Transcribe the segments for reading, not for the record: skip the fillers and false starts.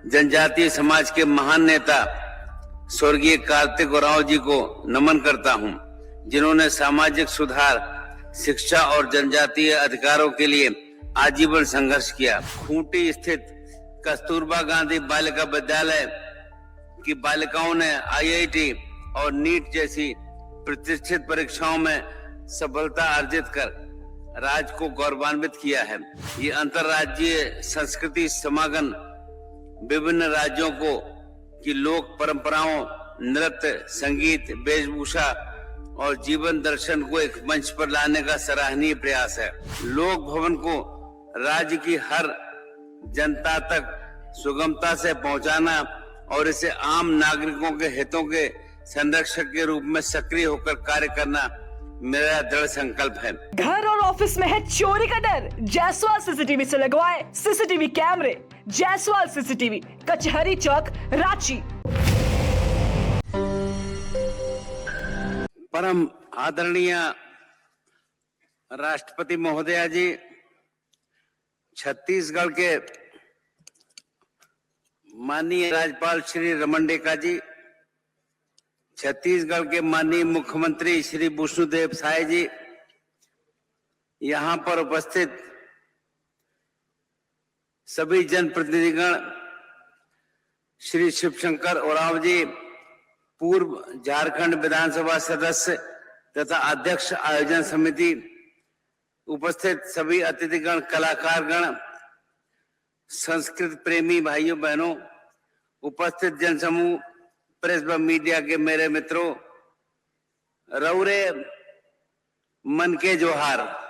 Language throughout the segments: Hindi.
जनजातीय समाज के महान नेता स्वर्गीय कार्तिक उरांव जी को नमन करता हूं, जिन्होंने सामाजिक सुधार, शिक्षा और जनजातीय अधिकारों के लिए आजीवन संघर्ष किया। खूंटी स्थित कस्तूरबा गांधी बालिका विद्यालय की बालिकाओं ने IIT और नीट जैसी प्रतिष्ठित परीक्षाओं में सफलता अर्जित कर राज्य को गौरवान्वित किया है। ये अंतर्राज्यीय संस्कृति समागम विभिन्न राज्यों को की लोक परंपराओं, नृत्य, संगीत, वेशभूषा और जीवन दर्शन को एक मंच पर लाने का सराहनीय प्रयास है। लोक भवन को राज्य की हर जनता तक सुगमता से पहुंचाना और इसे आम नागरिकों के हितों के संरक्षक के रूप में सक्रिय होकर कार्य करना मेरा दृढ़ संकल्प है। घर और ऑफिस में है चोरी का डर? जायसवाल सीसीटीवी से लगवाए सीसीटीवी कैमरे। जायसवाल सीसीटीवी, कचहरी चौक, रांची। परम आदरणीय राष्ट्रपति महोदया जी, छत्तीसगढ़ के माननीय राज्यपाल श्री रमन डेका जी, छत्तीसगढ़ के माननीय मुख्यमंत्री श्री विष्णुदेव साय जी, यहाँ पर उपस्थित सभी जनप्रतिनिधिगण, श्री शिवशंकर उरांव जी, पूर्व झारखंड विधानसभा सदस्य तथा अध्यक्ष आयोजन समिति, उपस्थित सभी अतिथिगण, कलाकारगण, संस्कृत प्रेमी भाइयों बहनों, उपस्थित जनसमूह, प्रेस व मीडिया के मेरे मित्रों, रौरे मन के जोहार।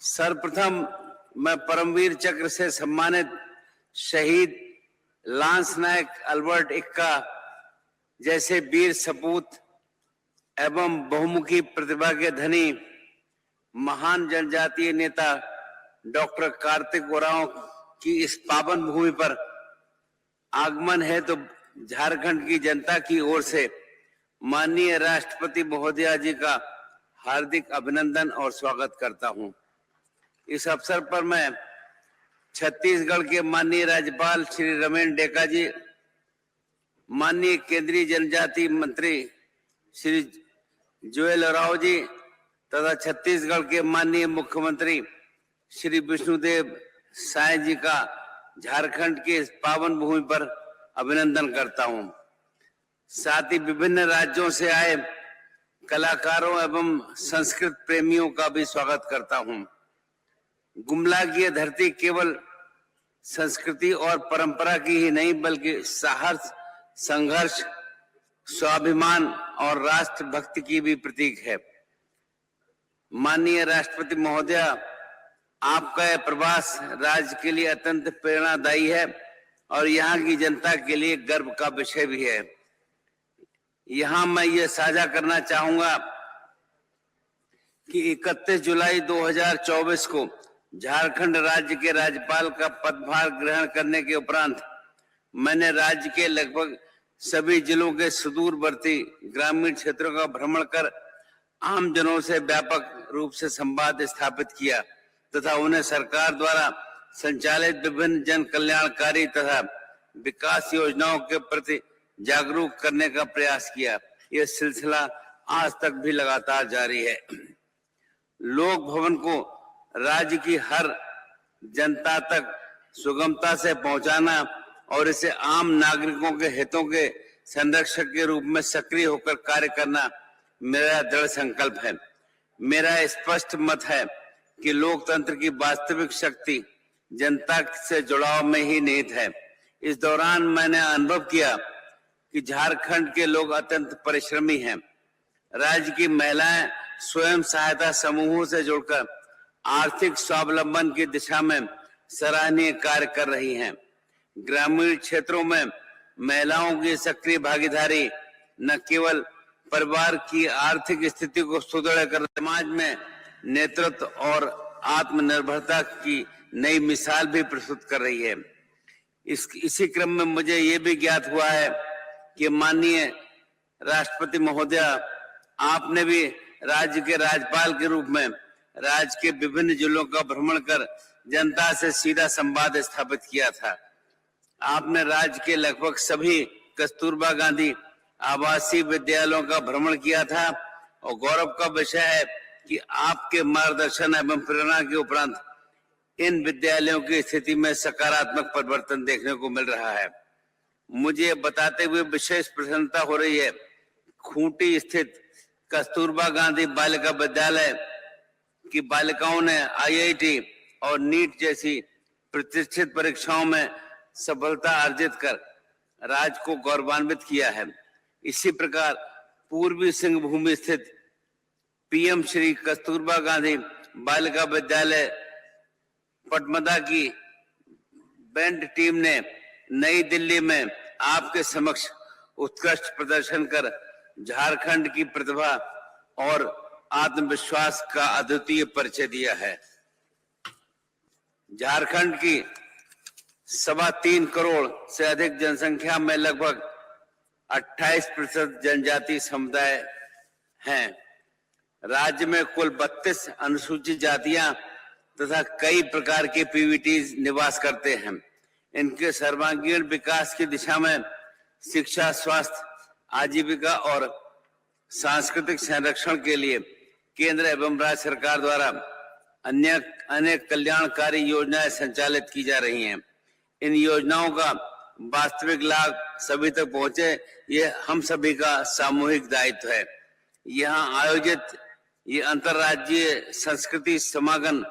सर्वप्रथम मैं परमवीर चक्र से सम्मानित शहीद लांस नायक अल्बर्ट एक्का जैसे वीर सपूत एवं बहुमुखी प्रतिभा के धनी महान जनजातीय नेता डॉक्टर कार्तिक उरांव की इस पावन भूमि पर आगमन है तो झारखंड की जनता की ओर से माननीय राष्ट्रपति महोदया जी का हार्दिक अभिनंदन और स्वागत करता हूं। इस अवसर पर मैं छत्तीसगढ़ के माननीय राज्यपाल श्री रमन डेका जी, माननीय केंद्रीय जनजातीय मंत्री श्री जुएल ओरांव जी तथा छत्तीसगढ़ के माननीय मुख्यमंत्री श्री विष्णुदेव साय जी का झारखंड के इस पावन भूमि पर अभिनंदन करता हूं। साथ ही विभिन्न राज्यों से आए कलाकारों एवं संस्कृत प्रेमियों का भी स्वागत करता हूं। गुमला की यह धरती केवल संस्कृति और परंपरा की ही नहीं बल्कि साहस, संघर्ष, स्वाभिमान और राष्ट्रभक्ति की भी प्रतीक है। माननीय राष्ट्रपति महोदया, आपका यह प्रवास राज्य के लिए अत्यंत प्रेरणादायी है और यहाँ की जनता के लिए गर्व का विषय भी है। यहाँ मैं ये साझा करना चाहूंगा कि 31 जुलाई 2024 को झारखंड राज्य के राज्यपाल का पदभार ग्रहण करने के उपरांत मैंने राज्य के लगभग सभी जिलों के सुदूरवर्ती ग्रामीण क्षेत्रों का भ्रमण कर आम जनों से व्यापक रूप से संवाद स्थापित किया तथा उन्हें सरकार द्वारा संचालित विभिन्न जन कल्याणकारी तथा विकास योजनाओं के प्रति जागरूक करने का प्रयास किया। यह सिलसिला आज तक भी लगातार जारी है। लोक भवन को राज्य की हर जनता तक सुगमता से पहुंचाना और इसे आम नागरिकों के हितों के संरक्षक के रूप में सक्रिय होकर कार्य करना मेरा दृढ़ संकल्प है। मेरा स्पष्ट मत है कि लोकतंत्र की वास्तविक शक्ति जनता से जुड़ाव में ही निहित है। इस दौरान मैंने अनुभव किया कि झारखंड के लोग अत्यंत परिश्रमी हैं। राज्य की महिलाएं स्वयं सहायता समूहों से जुड़कर आर्थिक स्वावलंबन की दिशा में सराहनीय कार्य कर रही हैं। ग्रामीण क्षेत्रों में महिलाओं की सक्रिय भागीदारी न केवल परिवार की आर्थिक स्थिति को सुदृढ़ कर समाज में नेतृत्व और आत्मनिर्भरता की नई मिसाल भी प्रस्तुत कर रही है। इसी क्रम में मुझे ये भी ज्ञात हुआ है कि माननीय राष्ट्रपति महोदया, आपने भी राज्य के राज्यपाल के रूप में राज्य के विभिन्न जिलों का भ्रमण कर जनता से सीधा संवाद स्थापित किया था। आपने राज्य के लगभग सभी कस्तूरबा गांधी आवासीय विद्यालयों का भ्रमण किया था और गौरव का विषय है कि आपके मार्गदर्शन एवं प्रेरणा के उपरांत इन विद्यालयों की स्थिति में सकारात्मक परिवर्तन देखने को मिल रहा है। मुझे बताते हुए विशेष प्रसन्नता हो रही है। खूंटी स्थित कस्तूरबा गांधी बालिका विद्यालय की बालिकाओं ने IIT और नीट जैसी प्रतिष्ठित परीक्षाओं में सफलता अर्जित कर राज्य को गौरवान्वित किया है। इसी प्रकार पूर्वी सिंहभूम स्थित PM श्री कस्तूरबा गांधी बालिका विद्यालय पटमदा की बैंड टीम ने नई दिल्ली में आपके समक्ष उत्कृष्ट प्रदर्शन कर झारखंड की प्रतिभा और आत्मविश्वास का अद्वितीय परिचय दिया है। झारखंड की 3.25 करोड़ से अधिक जनसंख्या में लगभग 28% जनजातीय समुदाय हैं। राज्य में कुल 32 अनुसूचित जातियां तथा कई प्रकार के PVTs निवास करते हैं। इनके सर्वांगीण विकास की दिशा में शिक्षा, स्वास्थ्य, आजीविका और सांस्कृतिक संरक्षण के लिए केंद्र एवं राज्य सरकार द्वारा अनेक कल्याणकारी योजनाएं संचालित की जा रही हैं। इन योजनाओं का वास्तविक लाभ सभी तक पहुंचे, ये हम सभी का सामूहिक दायित्व है। यहाँ आयोजित ये अंतर्राज्यीय संस्कृति समागम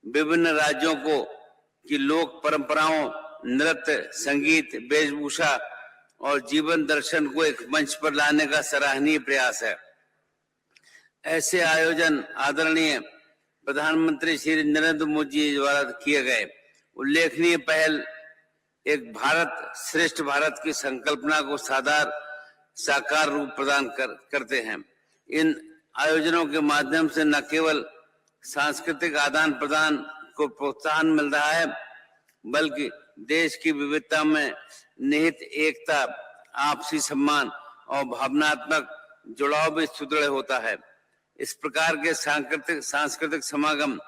विभिन्न राज्यों की लोक परंपराओं, नृत्य, संगीत, वेशभूषा और जीवन दर्शन को एक मंच पर लाने का सराहनीय प्रयास है। ऐसे आयोजन आदरणीय प्रधानमंत्री श्री नरेंद्र मोदी जी द्वारा किए गए उल्लेखनीय पहल एक भारत श्रेष्ठ भारत की संकल्पना को साकार रूप प्रदान करते हैं। इन आयोजनों के माध्यम से न केवल सांस्कृतिक आदान प्रदान को प्रोत्साहन मिल रहा है, बल्कि देश की विविधता में निहित एकता, आपसी सम्मान और भावनात्मक जुड़ाव भी सुदृढ़ होता है। इस प्रकार के सांस्कृतिक समागम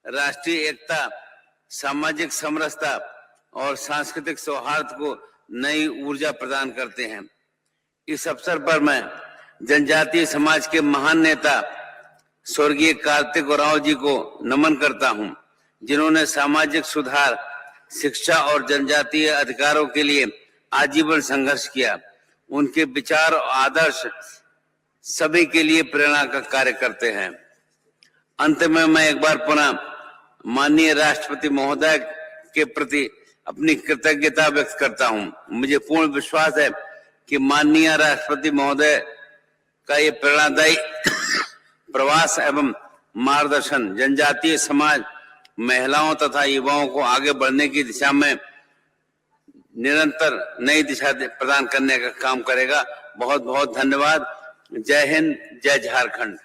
राष्ट्रीय एकता, सामाजिक समरसता और सांस्कृतिक सौहार्द को नई ऊर्जा प्रदान करते हैं। इस अवसर पर मैं जनजातीय समाज के महान नेता स्वर्गीय कार्तिक उरांव जी को नमन करता हूं, जिन्होंने सामाजिक सुधार, शिक्षा और जनजातीय अधिकारों के लिए आजीवन संघर्ष किया। उनके विचार और आदर्श सभी के लिए प्रेरणा का कार्य करते हैं। अंत में मैं एक बार पुनः माननीय राष्ट्रपति महोदय के प्रति अपनी कृतज्ञता व्यक्त करता हूं। मुझे पूर्ण विश्वास है कि माननीय राष्ट्रपति महोदय का ये प्रेरणादायी प्रवास एवं मार्गदर्शन जनजातीय समाज, महिलाओं तथा युवाओं को आगे बढ़ने की दिशा में निरंतर नई दिशा प्रदान करने का काम करेगा। बहुत बहुत धन्यवाद। जय हिंद, जय झारखंड।